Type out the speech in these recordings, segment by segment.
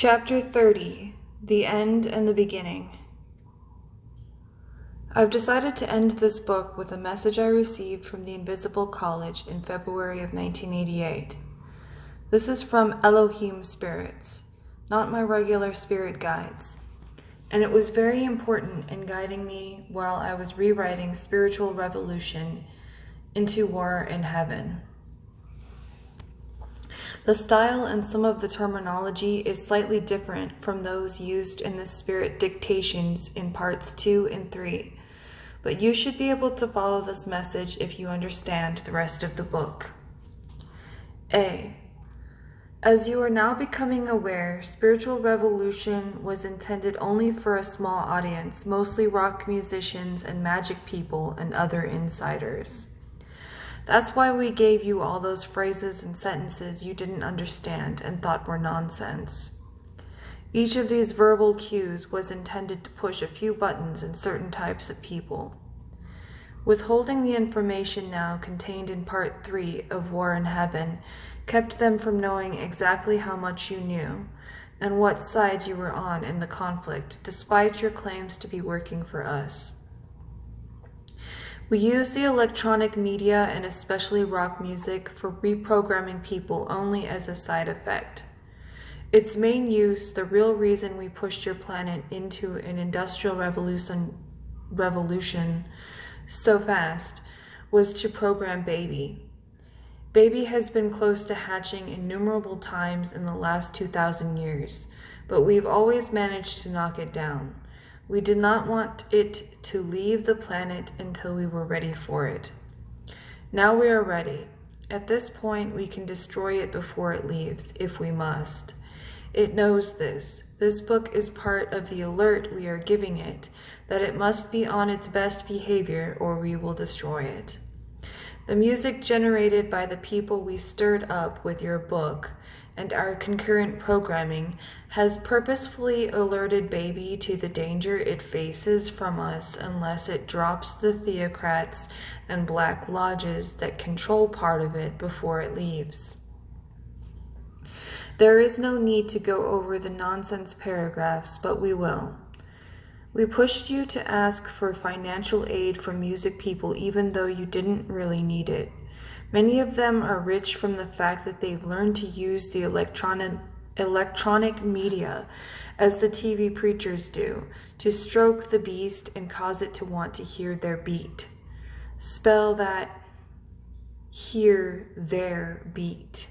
Chapter 30, The End and the Beginning. I've decided to end this book with a message I received from the Invisible College in February of 1988. This is from Elohim spirits, not my regular spirit guides, and it was very important in guiding me while I was rewriting Spiritual Revolution into War in Heaven. The style and some of the terminology is slightly different from those used in the spirit dictations in parts 2 and 3, but you should be able to follow this message if you understand the rest of the book. A. As you are now becoming aware, Spiritual Revolution was intended only for a small audience, mostly rock musicians and magic people and other insiders. That's why we gave you all those phrases and sentences you didn't understand and thought were nonsense. Each of these verbal cues was intended to push a few buttons in certain types of people. Withholding the information now contained in Part 3 of War in Heaven kept them from knowing exactly how much you knew and what side you were on in the conflict, despite your claims to be working for us. We use the electronic media and especially rock music for reprogramming people only as a side effect. Its main use, the real reason we pushed your planet into an industrial revolution so fast, was to program Baby. Baby has been close to hatching innumerable times in the last 2,000 years, but we've always managed to knock it down. We did not want it to leave the planet until we were ready for it. Now we are ready. At this point, we can destroy it before it leaves, if we must. It knows this. This book is part of the alert we are giving it, that it must be on its best behavior or we will destroy it. The music generated by the people we stirred up with your book and our concurrent programming has purposefully alerted Baby to the danger it faces from us unless it drops the theocrats and black lodges that control part of it before it leaves. There is no need to go over the nonsense paragraphs, but we will. We pushed you to ask for financial aid from music people even though you didn't really need it. Many of them are rich from the fact that they've learned to use the electronic media, as the TV preachers do, to stroke the beast and cause it to want to hear their beat. Spell that, hear their beat.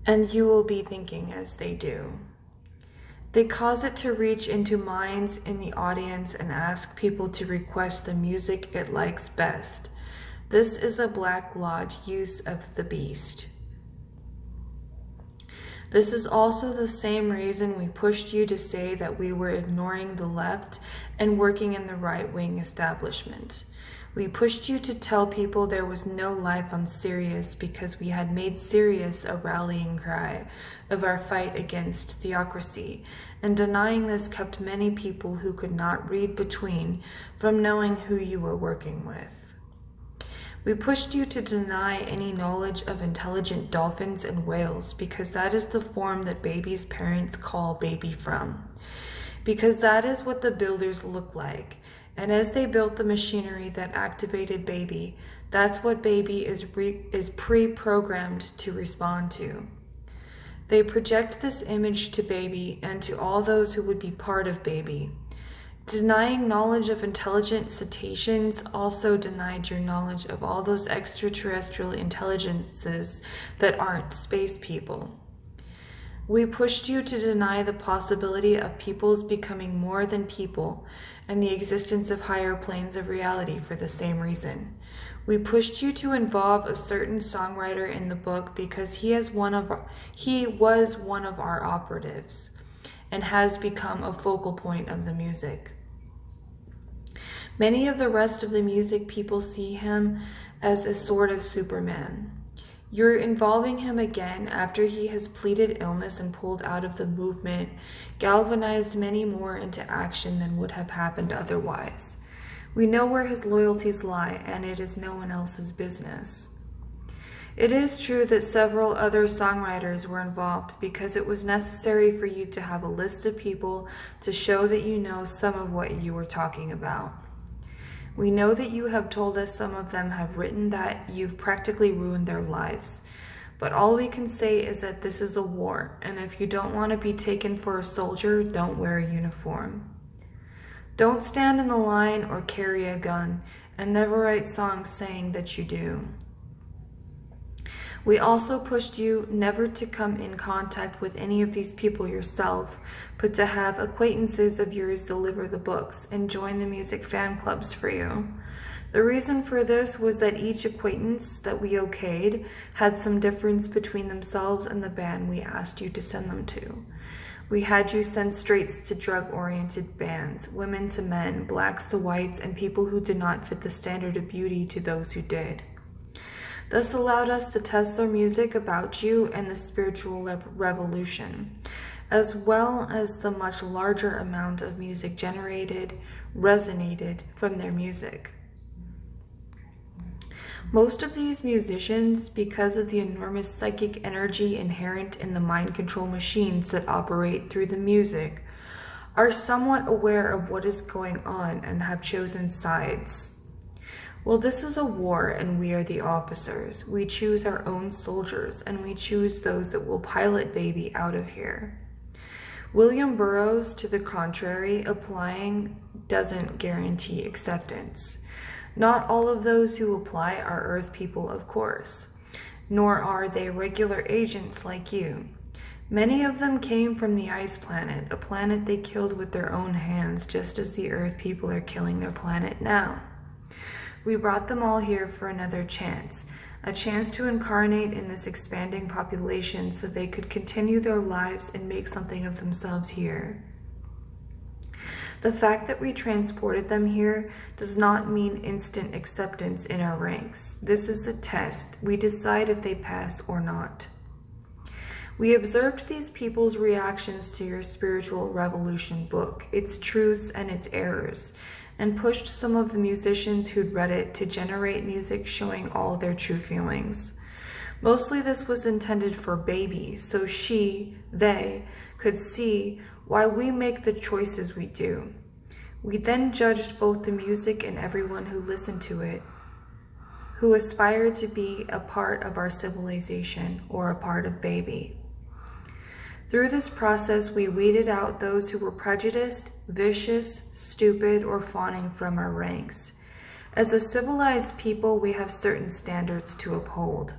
And you will be thinking as they do. They cause it to reach into minds in the audience and ask people to request the music it likes best. This is a Black Lodge use of the beast. This is also the same reason we pushed you to say that we were ignoring the left and working in the right-wing establishment. We pushed you to tell people there was no life on Sirius because we had made Sirius a rallying cry of our fight against theocracy, and denying this kept many people who could not read between from knowing who you were working with. We pushed you to deny any knowledge of intelligent dolphins and whales because that is the form that Baby's parents call Baby from. Because that is what the builders look like. And as they built the machinery that activated Baby, that's what Baby is pre-programmed to respond to. They project this image to Baby and to all those who would be part of Baby. Denying knowledge of intelligent cetaceans also denied your knowledge of all those extraterrestrial intelligences that aren't space people. We pushed you to deny the possibility of peoples becoming more than people and the existence of higher planes of reality for the same reason. We pushed you to involve a certain songwriter in the book because he was one of our operatives and has become a focal point of the music. Many of the rest of the music people see him as a sort of Superman. You're involving him again after he has pleaded illness and pulled out of the movement, galvanized many more into action than would have happened otherwise. We know where his loyalties lie, and it is no one else's business. It is true that several other songwriters were involved because it was necessary for you to have a list of people to show that you know some of what you were talking about. We know that you have told us some of them have written that you've practically ruined their lives. But all we can say is that this is a war, and if you don't want to be taken for a soldier, don't wear a uniform. Don't stand in the line or carry a gun, and never write songs saying that you do. We also pushed you never to come in contact with any of these people yourself, but to have acquaintances of yours deliver the books and join the music fan clubs for you. The reason for this was that each acquaintance that we okayed had some difference between themselves and the band we asked you to send them to. We had you send straights to drug-oriented bands, women to men, blacks to whites, and people who did not fit the standard of beauty to those who did. This allowed us to test their music about you and the spiritual revolution, as well as the much larger amount of music resonated from their music. Most of these musicians, because of the enormous psychic energy inherent in the mind control machines that operate through the music, are somewhat aware of what is going on and have chosen sides. Well, this is a war and we are the officers. We choose our own soldiers and we choose those that will pilot baby out of here. William Burroughs, to the contrary, applying doesn't guarantee acceptance. Not all of those who apply are Earth people, of course, nor are they regular agents like you. Many of them came from the ice planet, a planet they killed with their own hands, just as the Earth people are killing their planet now. We brought them all here for another chance, a chance to incarnate in this expanding population so they could continue their lives and make something of themselves here. The fact that we transported them here does not mean instant acceptance in our ranks. This is a test. We decide if they pass or not. We observed these people's reactions to your spiritual revolution book, its truths and its errors, and pushed some of the musicians who'd read it to generate music showing all their true feelings. Mostly this was intended for baby, so they could see why we make the choices we do. We then judged both the music and everyone who listened to it, who aspired to be a part of our civilization or a part of baby. Through this process, we weeded out those who were prejudiced, vicious, stupid, or fawning from our ranks. As a civilized people, we have certain standards to uphold.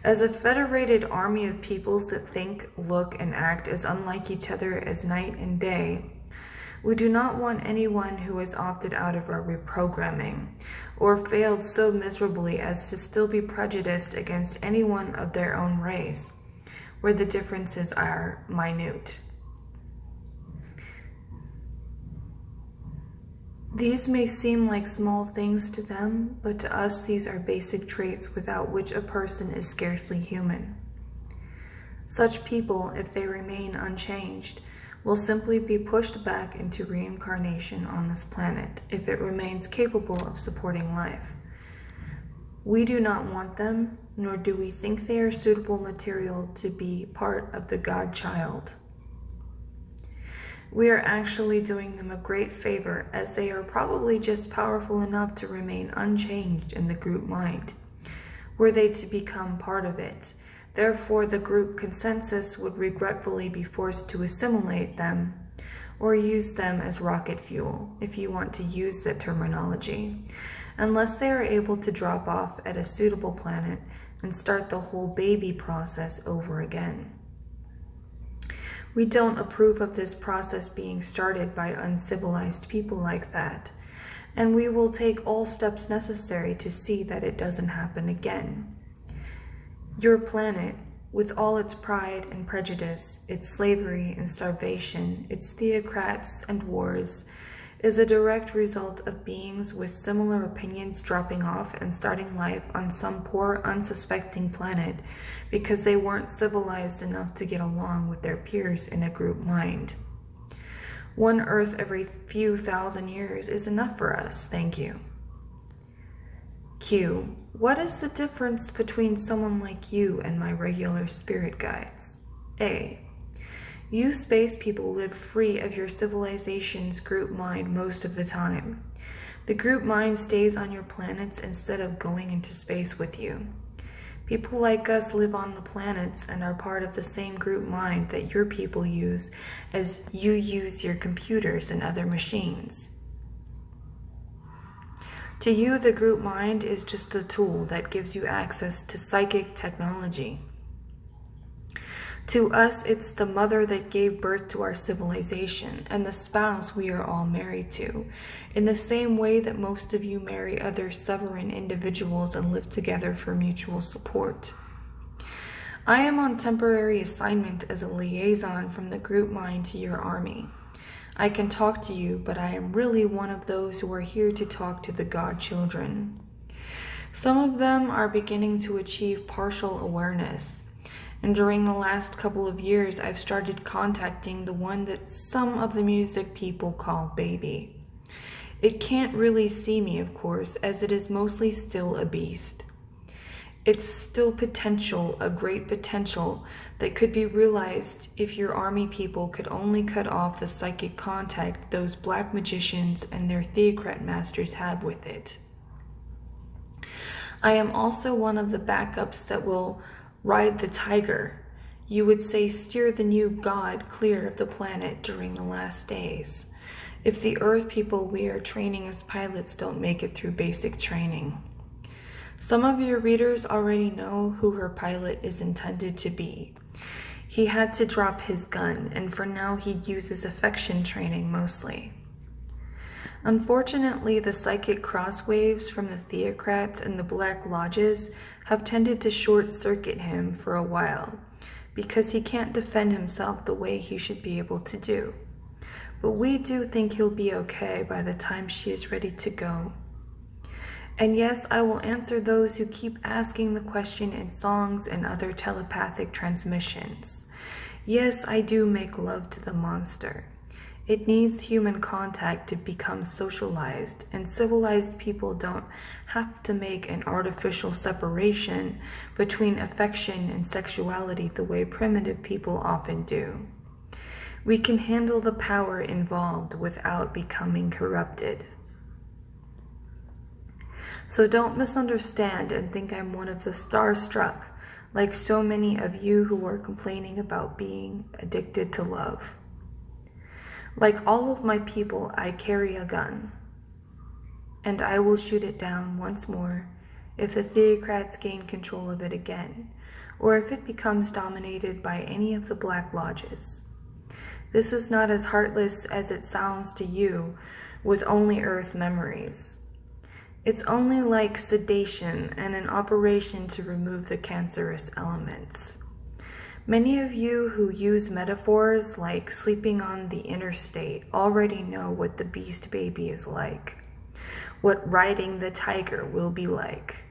As a federated army of peoples that think, look, and act as unlike each other as night and day, we do not want anyone who has opted out of our reprogramming, or failed so miserably as to still be prejudiced against anyone of their own race, where the differences are minute. These may seem like small things to them, but to us these are basic traits without which a person is scarcely human. Such people, if they remain unchanged, will simply be pushed back into reincarnation on this planet if it remains capable of supporting life. We do not want them, nor do we think they are suitable material to be part of the God-child. We are actually doing them a great favor, as they are probably just powerful enough to remain unchanged in the group mind, were they to become part of it. Therefore, the group consensus would regretfully be forced to assimilate them, or use them as rocket fuel, if you want to use that terminology, unless they are able to drop off at a suitable planet and start the whole baby process over again. We don't approve of this process being started by uncivilized people like that, and we will take all steps necessary to see that it doesn't happen again. Your planet, with all its pride and prejudice, its slavery and starvation, its theocrats and wars, is a direct result of beings with similar opinions dropping off and starting life on some poor, unsuspecting planet because they weren't civilized enough to get along with their peers in a group mind. One Earth every few thousand years is enough for us, thank you. Q. What is the difference between someone like you and my regular spirit guides? A. You space people live free of your civilization's group mind most of the time. The group mind stays on your planets instead of going into space with you. People like us live on the planets and are part of the same group mind that your people use as you use your computers and other machines. To you, the group mind is just a tool that gives you access to psychic technology. To us, it's the mother that gave birth to our civilization and the spouse we are all married to, in the same way that most of you marry other sovereign individuals and live together for mutual support. I am on temporary assignment as a liaison from the group mind to your army. I can talk to you, but I am really one of those who are here to talk to the godchildren. Some of them are beginning to achieve partial awareness. And during the last couple of years, I've started contacting the one that some of the music people call baby. It can't really see me, of course, as it is mostly still a beast. It's still potential, a great potential, that could be realized if your army people could only cut off the psychic contact those black magicians and their theocrat masters have with it. I am also one of the backups that will ride the tiger, you would say steer the new god clear of the planet during the last days, if the Earth people we are training as pilots don't make it through basic training. Some of your readers already know who her pilot is intended to be. He had to drop his gun, and for now he uses affection training mostly. Unfortunately, the psychic crosswaves from the theocrats and the Black Lodges have tended to short-circuit him for a while, because he can't defend himself the way he should be able to do. But we do think he'll be okay by the time she is ready to go. And yes, I will answer those who keep asking the question in songs and other telepathic transmissions. Yes, I do make love to the monster. It needs human contact to become socialized, and civilized people don't have to make an artificial separation between affection and sexuality the way primitive people often do. We can handle the power involved without becoming corrupted. So don't misunderstand and think I'm one of the starstruck, like so many of you who are complaining about being addicted to love. Like all of my people, I carry a gun, and I will shoot it down once more if the theocrats gain control of it again, or if it becomes dominated by any of the Black Lodges. This is not as heartless as it sounds to you with only Earth memories. It's only like sedation and an operation to remove the cancerous elements. Many of you who use metaphors like sleeping on the interstate already know what the beast baby is like, what riding the tiger will be like.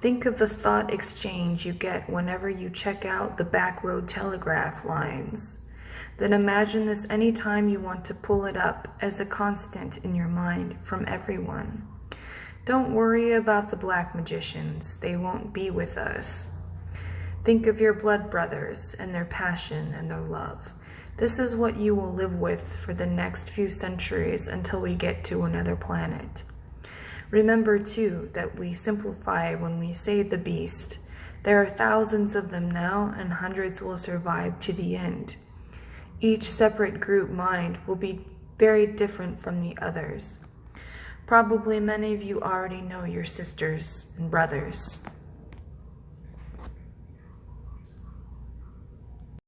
Think of the thought exchange you get whenever you check out the back road telegraph lines. Then imagine this anytime you want to pull it up as a constant in your mind from everyone. Don't worry about the black magicians, they won't be with us. Think of your blood brothers and their passion and their love. This is what you will live with for the next few centuries until we get to another planet. Remember, too, that we simplify when we say the beast. There are thousands of them now, and hundreds will survive to the end. Each separate group mind will be very different from the others. Probably many of you already know your sisters and brothers.